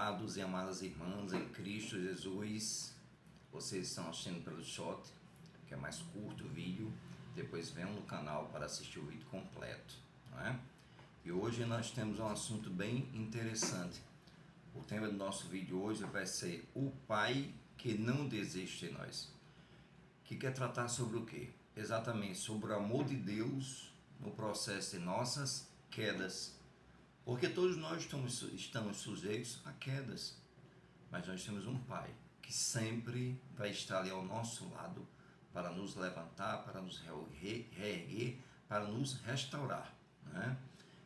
Amados e amadas irmãs em Cristo Jesus, vocês estão assistindo pelo short, que é mais curto o vídeo, depois venham no canal para assistir o vídeo completo, não é? E hoje nós temos um assunto bem interessante. O tema do nosso vídeo hoje vai ser o Pai que não desiste de nós, que quer tratar sobre o quê? Exatamente sobre o amor de Deus no processo de nossas quedas. Porque todos nós estamos sujeitos a quedas, mas nós temos um Pai que sempre vai estar ali ao nosso lado para nos levantar, para nos reerguer, para nos restaurar, né?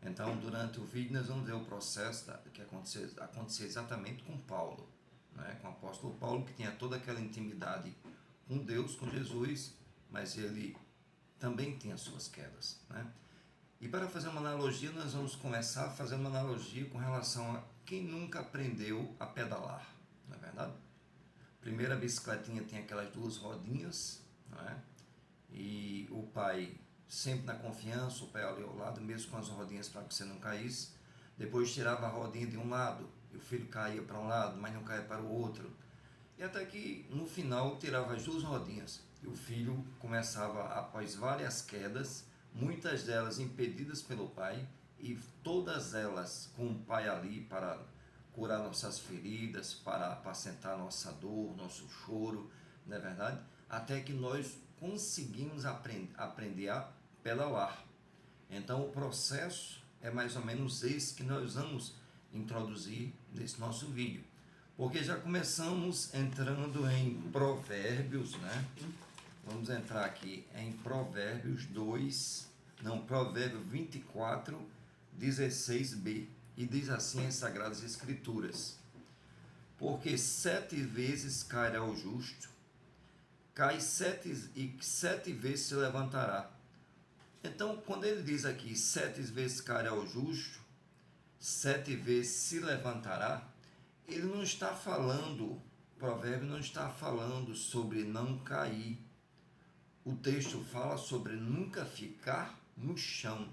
Então, durante o vídeo, nós vamos ver o processo que aconteceu exatamente com Paulo, né? Com o apóstolo Paulo, que tinha toda aquela intimidade com Deus, com Jesus, mas ele também tinha suas quedas, né? E para fazer uma analogia, nós vamos começar a fazer uma analogia com relação a quem nunca aprendeu a pedalar, não é verdade? Primeiro, a bicicletinha tem aquelas duas rodinhas, não é? E o pai sempre na confiança, o pai ali ao lado, mesmo com as rodinhas para que você não caísse. Depois tirava a rodinha de um lado, e o filho caía para um lado, mas não caía para o outro. E até que no final tirava as duas rodinhas, e o filho começava, após várias quedas, muitas delas impedidas pelo pai, e todas elas com o pai ali para curar nossas feridas, para apacentar nossa dor, nosso choro, não é verdade? Até que nós conseguimos aprender a pedalar. Então o processo é mais ou menos esse que nós vamos introduzir nesse nosso vídeo. Porque já começamos entrando em Provérbios, né? Vamos entrar aqui em Provérbios 24, 16b. E diz assim as Sagradas Escrituras: porque 7 vezes cairá o justo, cai 7 e 7 vezes se levantará. Então, quando ele diz aqui 7 vezes cairá o justo, 7 vezes se levantará, ele não está falando, o provérbio não está falando sobre não cair. O texto fala sobre nunca ficar no chão.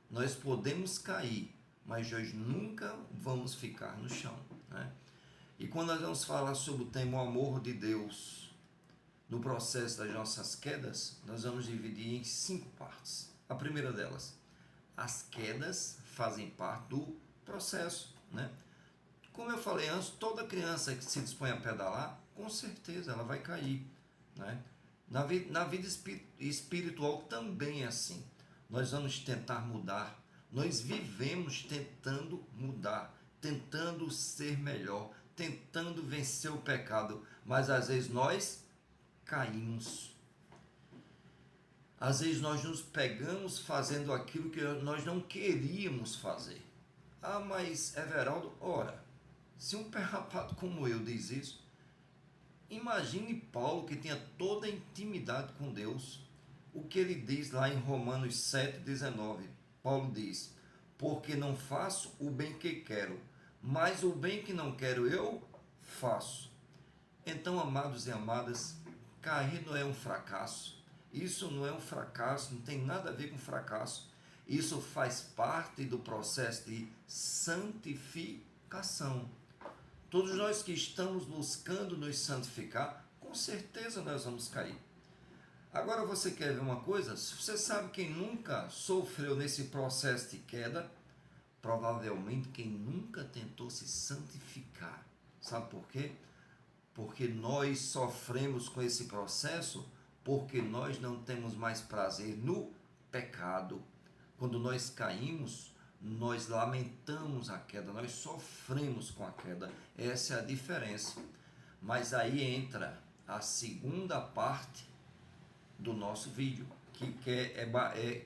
Nós podemos cair, mas nós nunca vamos ficar no chão, né? E quando nós vamos falar sobre o tema o amor de Deus no processo das nossas quedas, nós vamos dividir em 5 partes. A primeira delas, as quedas fazem parte do processo, né? Como eu falei antes, toda criança que se dispõe a pedalar, com certeza ela vai cair, né? Na vida espiritual também é assim. Nós vamos tentar mudar, nós vivemos tentando mudar, tentando ser melhor, tentando vencer o pecado, mas às vezes nós caímos. Às vezes nós nos pegamos fazendo aquilo que nós não queríamos fazer. Ah, mas Everaldo, ora, se um perrapado como eu diz isso, imagine Paulo, que tinha toda a intimidade com Deus. O que ele diz lá em Romanos 7,19, Paulo diz: porque não faço o bem que quero, mas o bem que não quero eu faço. Então, amados e amadas, cair não é um fracasso. Isso não é um fracasso, não tem nada a ver com fracasso. Isso faz parte do processo de santificação. Todos nós que estamos buscando nos santificar, com certeza nós vamos cair. Agora você quer ver uma coisa? Você sabe quem nunca sofreu nesse processo de queda? Provavelmente quem nunca tentou se santificar. Sabe por quê? Porque nós sofremos com esse processo porque nós não temos mais prazer no pecado. Quando nós caímos, nós lamentamos a queda, nós sofremos com a queda. Essa é a diferença. Mas aí entra a segunda parte do nosso vídeo, que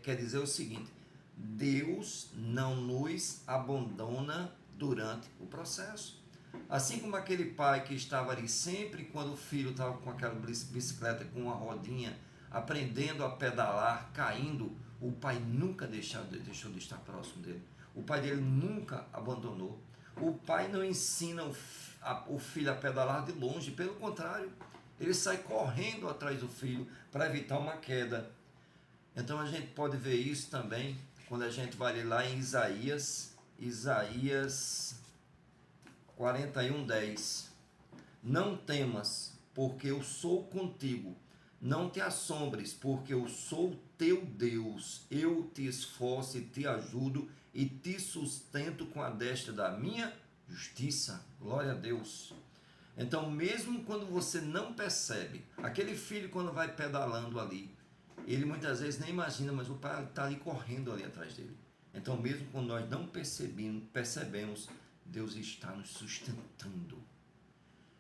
quer dizer o seguinte: Deus não nos abandona durante o processo. Assim como aquele pai que estava ali sempre quando o filho estava com aquela bicicleta com uma rodinha, aprendendo a pedalar, caindo, o pai nunca deixou de estar próximo dele. O pai dele nunca abandonou. O pai não ensina o filho a pedalar de longe, pelo contrário, ele sai correndo atrás do filho para evitar uma queda. Então a gente pode ver isso também quando a gente vai lá em Isaías 41:10. Não temas, porque eu sou contigo. Não te assombres, porque eu sou teu Deus. Eu te esforço e te ajudo e te sustento com a destra da minha justiça. Glória a Deus. Então, mesmo quando você não percebe, aquele filho quando vai pedalando ali, ele muitas vezes nem imagina, mas o pai está ali correndo ali atrás dele. Então, mesmo quando nós não percebemos, Deus está nos sustentando.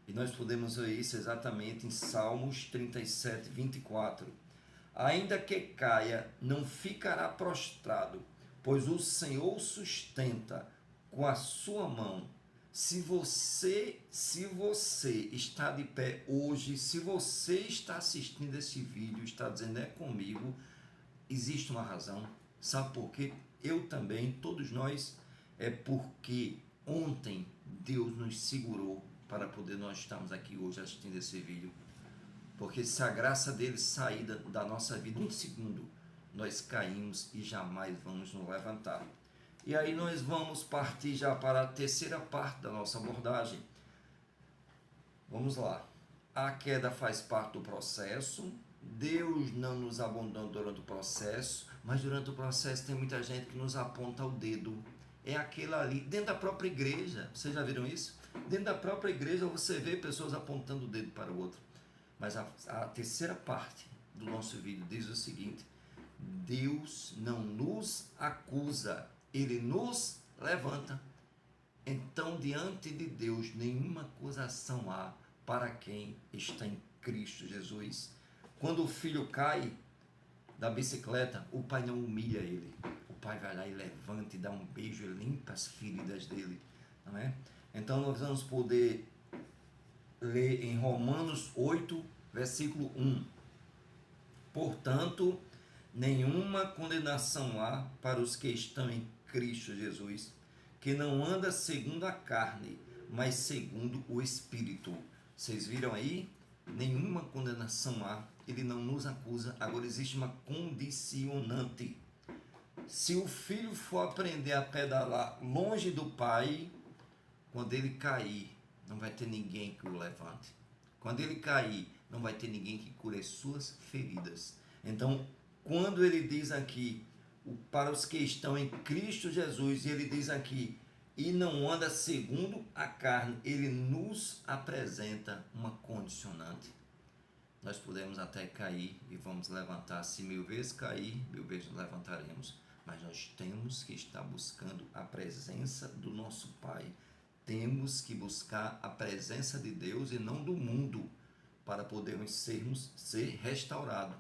E nós podemos ver isso exatamente em Salmos 37:24. Ainda que caia, não ficará prostrado, pois o Senhor sustenta com a sua mão. Se você está de pé hoje, se você está assistindo esse vídeo, está dizendo é comigo, existe uma razão. Sabe por quê? Eu também, todos nós, é porque ontem Deus nos segurou para poder nós estarmos aqui hoje assistindo esse vídeo. Porque se a graça dele sair da nossa vida um segundo, nós caímos e jamais vamos nos levantar. E aí nós vamos partir já para a terceira parte da nossa abordagem. Vamos lá. A queda faz parte do processo. Deus não nos abandonou durante o processo, mas durante o processo tem muita gente que nos aponta o dedo. É aquele ali, dentro da própria igreja. Vocês já viram isso? Dentro da própria igreja você vê pessoas apontando o dedo para o outro. Mas a terceira parte do nosso vídeo diz o seguinte: Deus não nos acusa, Ele nos levanta. Então, diante de Deus, nenhuma acusação há para quem está em Cristo Jesus. Quando o filho cai da bicicleta, o pai não humilha ele. O pai vai lá e levanta e dá um beijo e limpa as feridas dele. Não é? Então, nós vamos poder ler em Romanos 8, versículo 1. Portanto, nenhuma condenação há para os que estão em Cristo Jesus, que não anda segundo a carne, mas segundo o Espírito. Vocês viram aí? Nenhuma condenação há. Ele não nos acusa. Agora existe uma condicionante. Se o filho for aprender a pedalar longe do pai, quando ele cair, não vai ter ninguém que o levante. Quando ele cair, não vai ter ninguém que cure as suas feridas. Então, quando ele diz aqui, para os que estão em Cristo Jesus, e ele diz aqui, e não anda segundo a carne, ele nos apresenta uma condicionante. Nós podemos até cair e vamos levantar. Se 1000 vezes cair, 1000 vezes nos levantaremos. Mas nós temos que estar buscando a presença do nosso Pai. Temos que buscar a presença de Deus e não do mundo, para podermos ser restaurados.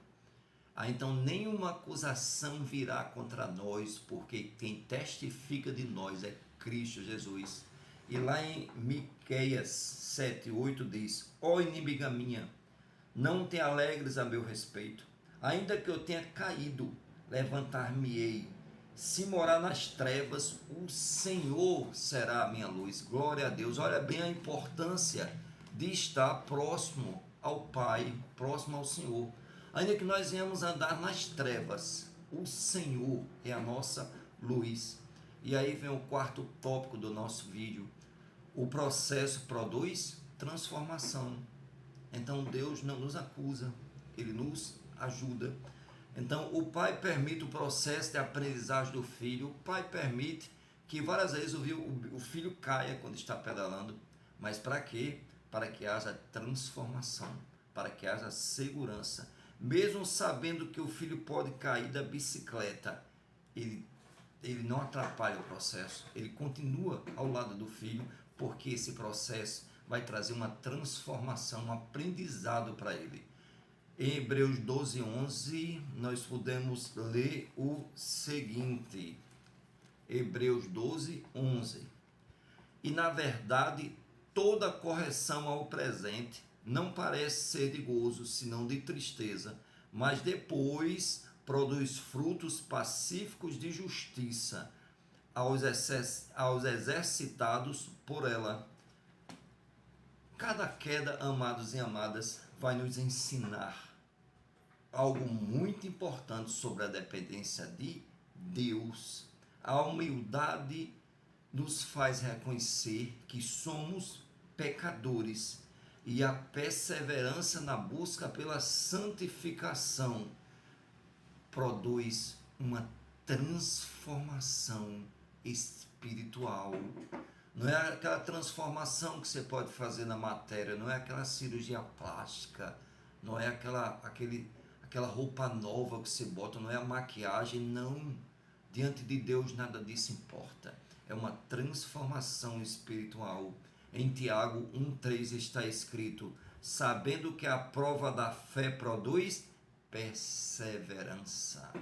Então nenhuma acusação virá contra nós, porque quem testifica de nós é Cristo Jesus. E lá em Miqueias 7:8 diz: ó inimiga minha, não te alegres a meu respeito, ainda que eu tenha caído, levantar-me-ei. Se morar nas trevas, o Senhor será a minha luz. Glória a Deus. Olha bem a importância de estar próximo ao Pai, próximo ao Senhor. Ainda que nós venhamos andar nas trevas, o Senhor é a nossa luz. E aí vem o quarto tópico do nosso vídeo. O processo produz transformação. Então Deus não nos acusa, Ele nos ajuda. Então o pai permite o processo de aprendizagem do filho. O pai permite que várias vezes o filho caia quando está pedalando. Mas para quê? Para que haja transformação, para que haja segurança. Mesmo sabendo que o filho pode cair da bicicleta, ele não atrapalha o processo, ele continua ao lado do filho, porque esse processo vai trazer uma transformação, um aprendizado para ele. Em Hebreus 12:11, nós podemos ler o seguinte, Hebreus 12:11. E na verdade, toda correção ao presente não parece ser de gozo, senão de tristeza, mas depois produz frutos pacíficos de justiça aos exercitados por ela. Cada queda, amados e amadas, vai nos ensinar algo muito importante sobre a dependência de Deus, a humildade nos faz reconhecer que somos pecadores e a perseverança na busca pela santificação produz uma transformação espiritual. Não é aquela transformação que você pode fazer na matéria, não é aquela cirurgia plástica, não é aquela roupa nova que você bota, não é a maquiagem, não. Diante de Deus nada disso importa. É uma transformação espiritual. Em Tiago 1,3 está escrito: sabendo que a prova da fé produz perseverança.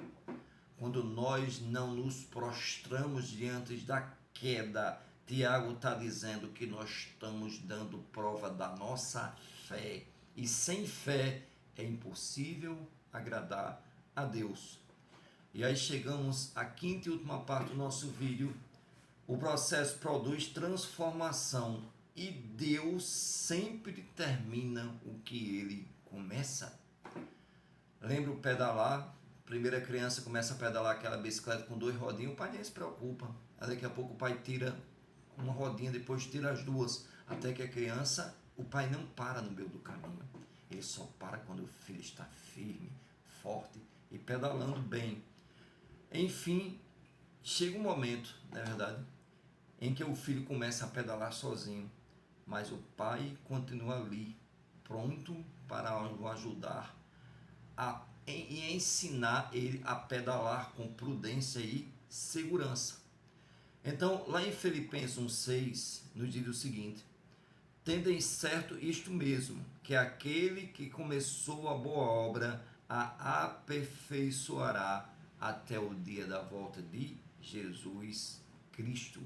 Quando nós não nos prostramos diante da queda, Tiago está dizendo que nós estamos dando prova da nossa fé. E sem fé é impossível agradar a Deus. E aí chegamos à quinta e última parte do nosso vídeo. O processo produz transformação e Deus sempre termina o que ele começa. Lembra o pedalar? Primeira criança começa a pedalar aquela bicicleta com 2 rodinhas, o pai nem se preocupa. Aí daqui a pouco o pai tira uma rodinha, depois tira as 2, até que a criança, o pai não para no meio do caminho. Ele só para quando o filho está firme, forte e pedalando bem. Enfim, chega um momento, na verdade, em que o filho começa a pedalar sozinho, mas o pai continua ali, pronto para o ajudar e ensinar ele a pedalar com prudência e segurança. Então, lá em Filipenses 1,6, nos diz o seguinte: tendo em certo isto mesmo, que aquele que começou a boa obra a aperfeiçoará até o dia da volta de Jesus Cristo.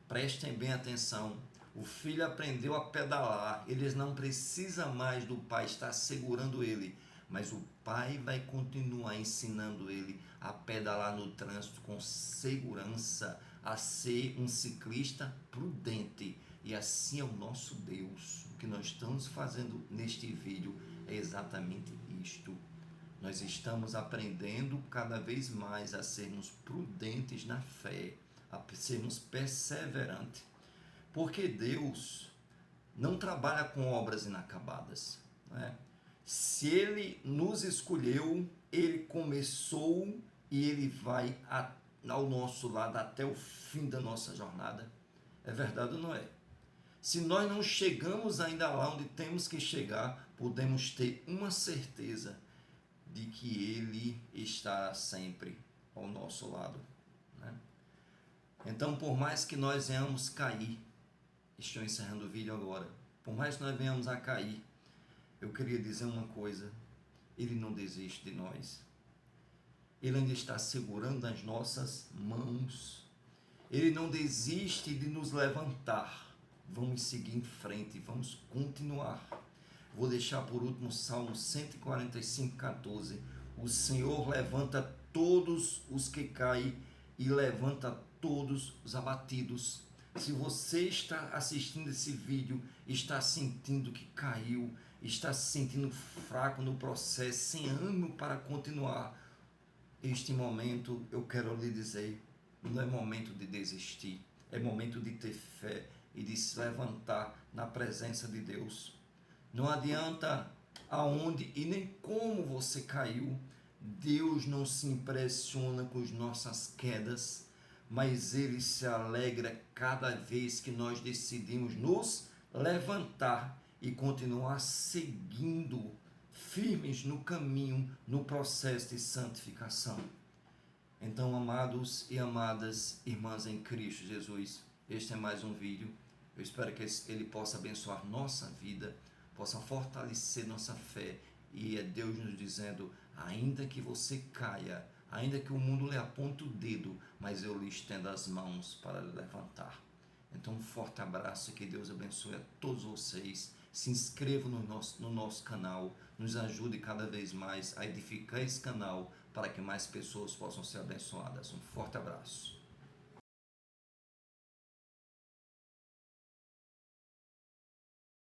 Prestem bem atenção. O filho aprendeu a pedalar, ele não precisa mais do pai estar segurando ele, mas o pai vai continuar ensinando ele a pedalar no trânsito com segurança, a ser um ciclista prudente. E assim é o nosso Deus. O que nós estamos fazendo neste vídeo é exatamente isto. Nós estamos aprendendo cada vez mais a sermos prudentes na fé, a sermos perseverantes. Porque Deus não trabalha com obras inacabadas, não é? Se Ele nos escolheu, Ele começou e Ele vai ao nosso lado até o fim da nossa jornada. É verdade ou não é? Se nós não chegamos ainda lá onde temos que chegar, podemos ter uma certeza de que Ele está sempre ao nosso lado, né? Então, por mais que nós venhamos cair, estou encerrando o vídeo agora, por mais que nós venhamos a cair, eu queria dizer uma coisa: Ele não desiste de nós. Ele ainda está segurando as nossas mãos. Ele não desiste de nos levantar. Vamos seguir em frente, vamos continuar. Vou deixar por último Salmo 145:14. O Senhor levanta todos os que caem e levanta todos os abatidos. Se você está assistindo esse vídeo, está sentindo que caiu, está se sentindo fraco no processo, sem ânimo para continuar, este momento eu quero lhe dizer, não é momento de desistir, é momento de ter fé e de se levantar na presença de Deus. Não adianta aonde e nem como você caiu, Deus não se impressiona com as nossas quedas, mas Ele se alegra cada vez que nós decidimos nos levantar e continuar seguindo firmes no caminho, no processo de santificação. Então, amados e amadas irmãs em Cristo Jesus, este é mais um vídeo. Eu espero que ele possa abençoar nossa vida, possa fortalecer nossa fé. E é Deus nos dizendo: ainda que você caia, ainda que o mundo lhe aponte o dedo, mas eu lhe estendo as mãos para lhe levantar. Então, um forte abraço e que Deus abençoe a todos vocês. Se inscrevam no nosso canal, nos ajude cada vez mais a edificar esse canal para que mais pessoas possam ser abençoadas. Um forte abraço.